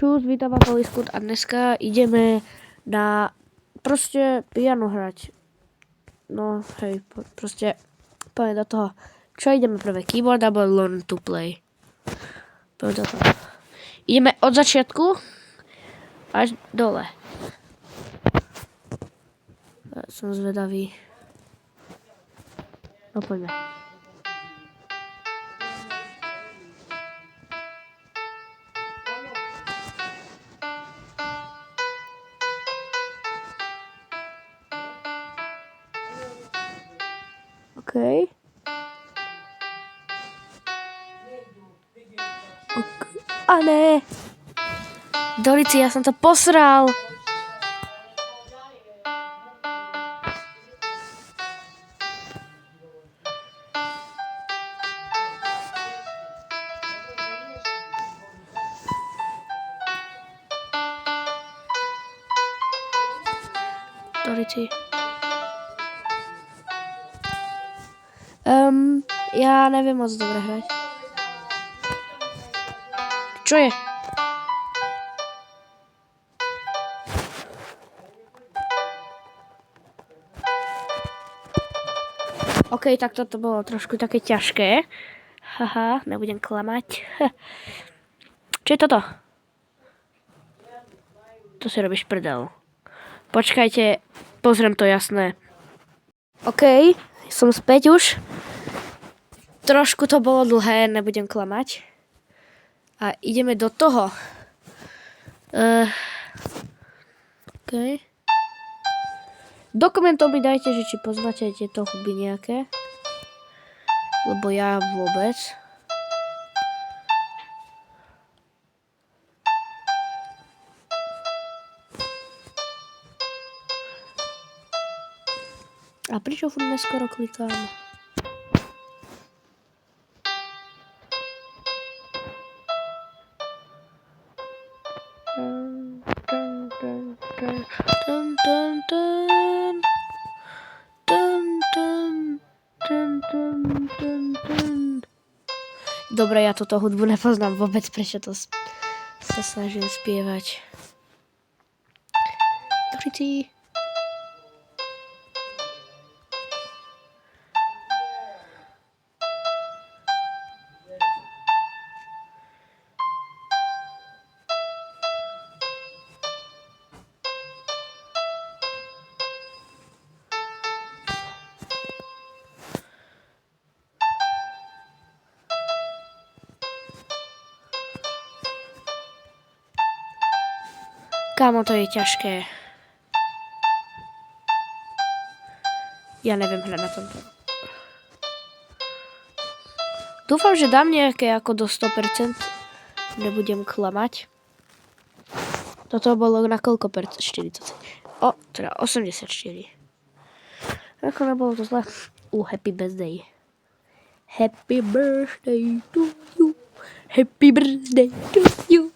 Čus, vítam vás Liskut a dneska ideme na proste piano hrať. No hej, proste poďme do toho. Čo ideme prvé? Keyboard alebo learn to play? Poďme do toho. Ideme od začiatku až dole. Som zvedavý. No poďme. OK. A ne. Dorici, ja som to posral. Dorici. Ja neviem moc dobre hrať. Čo je? OK, tak toto bolo trošku také ťažké. Haha, nebudem klamať. Čo je toto? To si robíš prdel. Počkajte, pozriem to jasné. OK, som späť už. Trošku to bolo dlhé, nebudem klamať. A ideme do toho. OK. Do komentov mi dajte, že či poznáte tieto hudby nejaké. Lebo ja vôbec. A prečo furt neskoro klikám? Dobre, ja túto hudbu nepoznám vôbec, prečo to sa snažím spievať. Dorici. Kámo, to je ťažké. Ja neviem hrať na tomto. Dúfam, že dám nejaké ako do 100%. Nebudem klamať. Toto bolo na koľko percent? 40. Teda 84. Ako nebolo to zle. Happy birthday. Happy birthday to you. Happy birthday to you.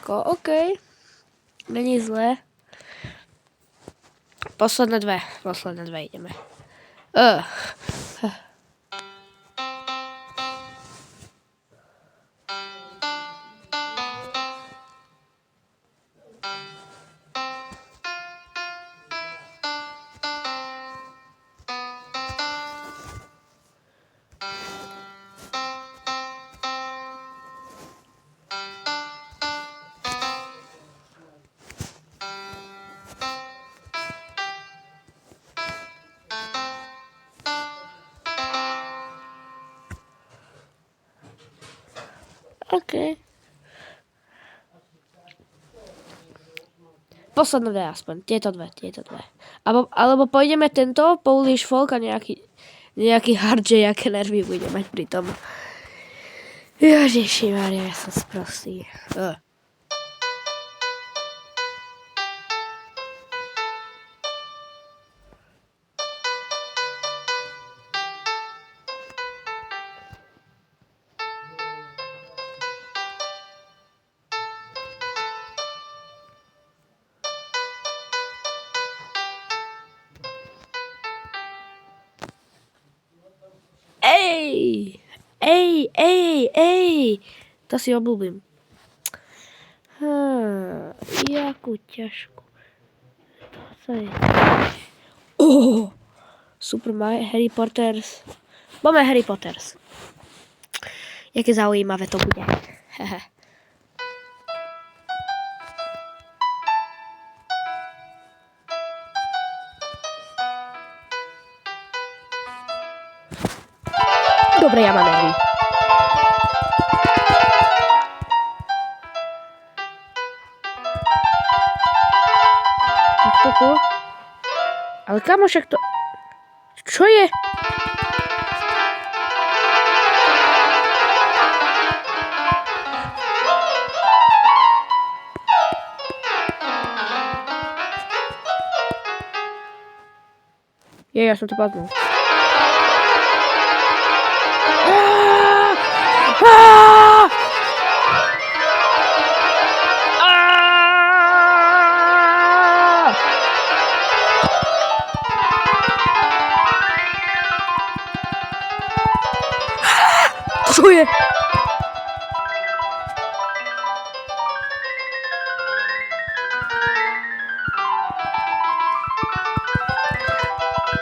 OK. Není zlé. Posledné dve ideme. OK. Posledné dve aspoň. Tieto dve. Alebo pôjdeme tento, Polish folk a nejaký nejaký hardže, aké nervy bude mať pri tom. Ježišimaria, ja som sprostý. Ej! To si obľúbim. Jakú ťažkú. To je... Super Harry Potters. Máme Harry Potters. Jaké zaujímavé to bude. Dobre, ja mám nervy. Tak toto. Ale kamo, však to... Čo je? Ja som to padnul. Co je?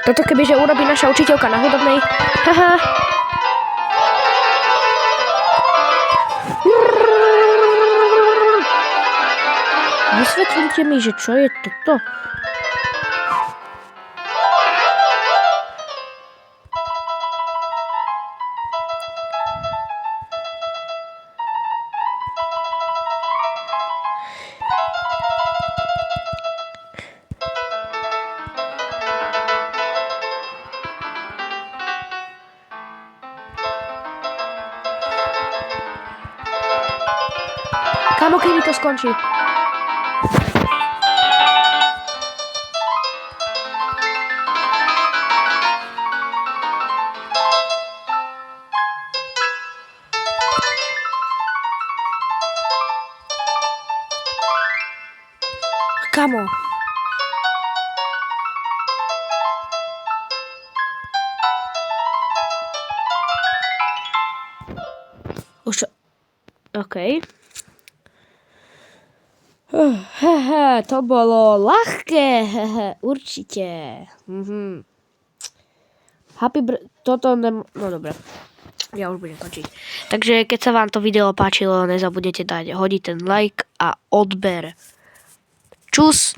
Toto kebyže urobí naša učiteľka na hudobnej. Haha. Vysvetlite mi, že čo je toto? Kamo, kedy to skončí? Kamo. Už... Okej. To bolo ľahké, určite. No dobre, ja už budem končiť. Takže keď sa vám to video páčilo, nezabudnite dať hodiť ten like a odber. Čus!